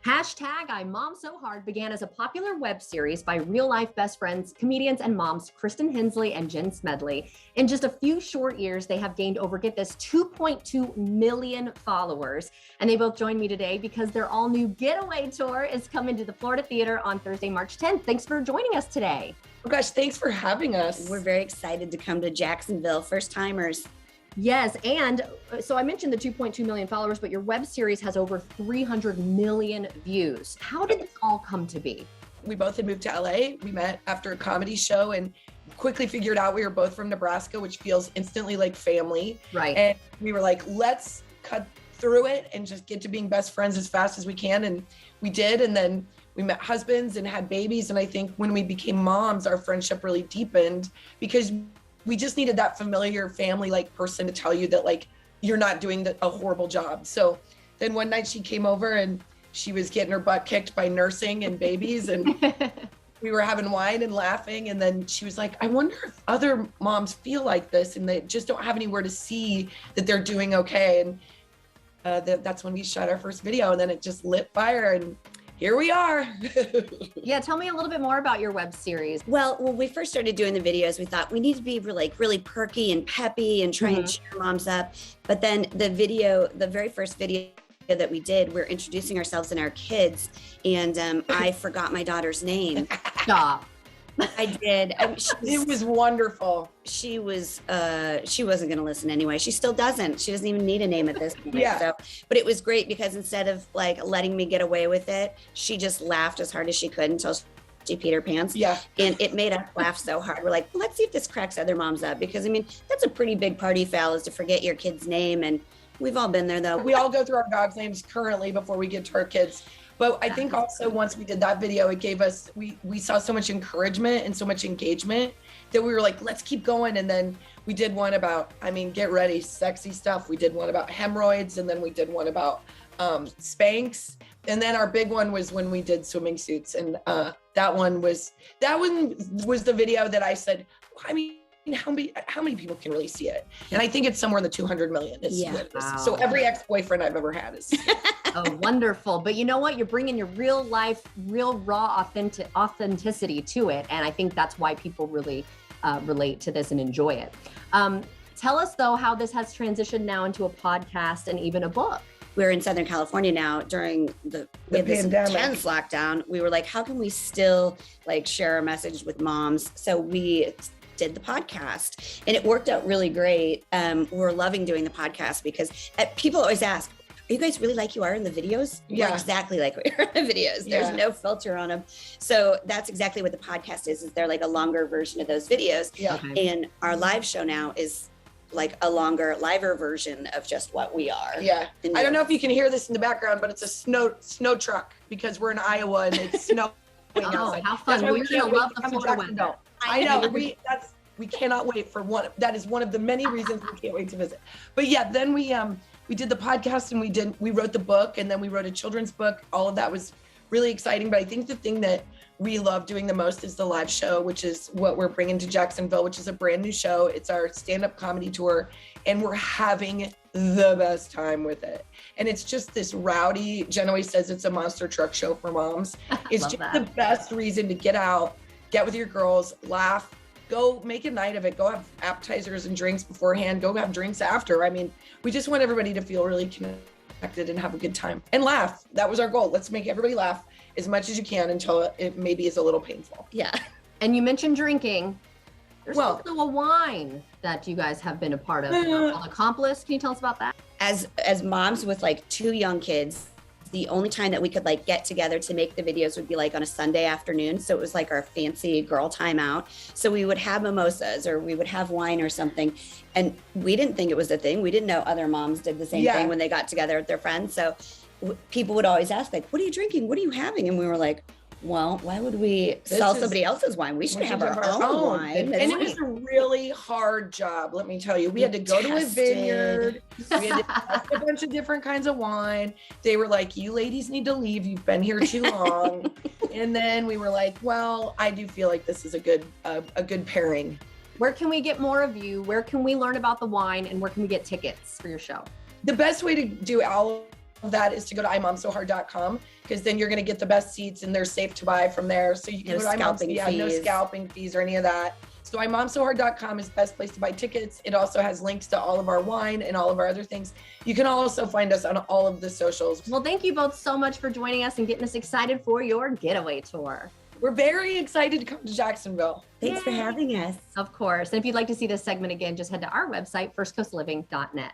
Hashtag I Mom So Hard began as a popular web series by real-life best friends, comedians, and moms Kristin, Hensley, and Jen Smedley. In just a few short years, they have gained over, get this, 2.2 million followers. And they both joined me today because their all-new Getaway Tour is coming to the Florida Theater on Thursday, March 10th. Thanks for joining us today. Oh gosh, thanks for having us. We're very excited to come to Jacksonville, first timers. Yes, and so I mentioned the 2.2 million followers, but your web series has over 300 million views. How did this all come to be? We both had moved to LA. We met after a comedy show and quickly figured out we were both from Nebraska, which feels instantly like family. Right. And we were like, let's cut through it and just get to being best friends as fast as we can. And we did. And then we met husbands and had babies. And I think when we became moms, our friendship really deepened because we just needed that familiar family-like person to tell you that like, you're not doing a horrible job. So then one night she came over and she was getting her butt kicked by nursing and babies and we were having wine and laughing. And then she was like, I wonder if other moms feel like this and they just don't have anywhere to see that they're doing okay. And that's when we shot our first video and then it just lit fire and here we are. Yeah, tell me a little bit more about your web series. Well, when we first started doing the videos, we thought we need to be really perky and peppy and try and cheer moms up. But then the very first video that we did, we're introducing ourselves and our kids. And I forgot my daughter's name. Stop. I did. It was wonderful. She wasn't going to listen anyway. She still doesn't. She doesn't even need a name at this point. Yeah. So, but it was great because instead of like letting me get away with it, she just laughed as hard as she could until she peed her pants. Yeah. And it made us laugh so hard. We're like, well, let's see if this cracks other moms up because I mean, that's a pretty big party foul is to forget your kid's name. And we've all been there though. We all go through our dogs' names currently before we get to our kids. But I think also once we did that video, it gave us, we saw so much encouragement and so much engagement that we were like, let's keep going. And then we did one about, I mean, get ready, sexy stuff. We did one about hemorrhoids and then we did one about Spanx. And then our big one was when we did swimming suits. And that one was the video that I said, I mean, how many people can really see it? And I think it's somewhere in the 200 million. Wow. So every ex-boyfriend I've ever had is. Oh, wonderful. But you know what? You're bringing your real life, real raw authenticity to it. And I think that's why people really relate to this and enjoy it. Tell us though, how this has transitioned now into a podcast and even a book. We're in Southern California now during the pandemic. Intense lockdown. We were like, how can we still like share our message with moms? So we did the podcast and it worked out really great. We're loving doing the podcast because people always ask, are you guys really like you are in the videos? Yeah. We're exactly like we are in the videos. There's no filter on them. So that's exactly what the podcast is they're like a longer version of those videos. Yeah. Okay. And our live show now is like a longer, liver version of just what we are. Yeah. I don't know if you can hear this in the background, but it's a snow truck because we're in Iowa and it's snowing outside. How fun. That's why We're can't gonna wait love to the come to Florida Jacksonville. weather. I know. We cannot wait for one. That is one of the many reasons we can't wait to visit. But yeah, then we did the podcast and we wrote the book and then we wrote a children's book. All of that was really exciting. But I think the thing that we love doing the most is the live show, which is what we're bringing to Jacksonville, which is a brand new show. It's our stand-up comedy tour and we're having the best time with it. And it's just this rowdy, Jen always says it's a monster truck show for moms. It's just the best reason to get out, get with your girls, laugh, go make a night of it, go have appetizers and drinks beforehand, go have drinks after. I mean, we just want everybody to feel really connected and have a good time and laugh. That was our goal. Let's make everybody laugh as much as you can until it maybe is a little painful. Yeah. And you mentioned drinking. There's Well- also a wine that you guys have been a part of called Accomplice. Can you tell us about that? As moms with like 2 young kids, the only time that we could like get together to make the videos would be like on a Sunday afternoon. So it was like our fancy girl time out. So we would have mimosas or we would have wine or something. And we didn't think it was a thing. We didn't know other moms did the same thing when they got together with their friends. So people would always ask like, what are you drinking? What are you having? And we were like, well, why would we sell somebody else's wine? We should have our own wine. And it was a really hard job, let me tell you. We had to go to a vineyard. We had to test a bunch of different kinds of wine. They were like, you ladies need to leave. You've been here too long. And then we were like, well, I do feel like this is a good pairing. Where can we get more of you? Where can we learn about the wine? And where can we get tickets for your show? The best way to do all that is to go to imomsohard.com, because then you're going to get the best seats and they're safe to buy from there. So you can No go to scalping no fees. scalping fees or any of that. So imomsohard.com is the best place to buy tickets. It also has links to all of our wine and all of our other things. You can also find us on all of the socials. Well, thank you both so much for joining us and getting us excited for your getaway tour. We're very excited to come to Jacksonville. Thanks for having us. Of course. And if you'd like to see this segment again, just head to our website, firstcoastliving.net.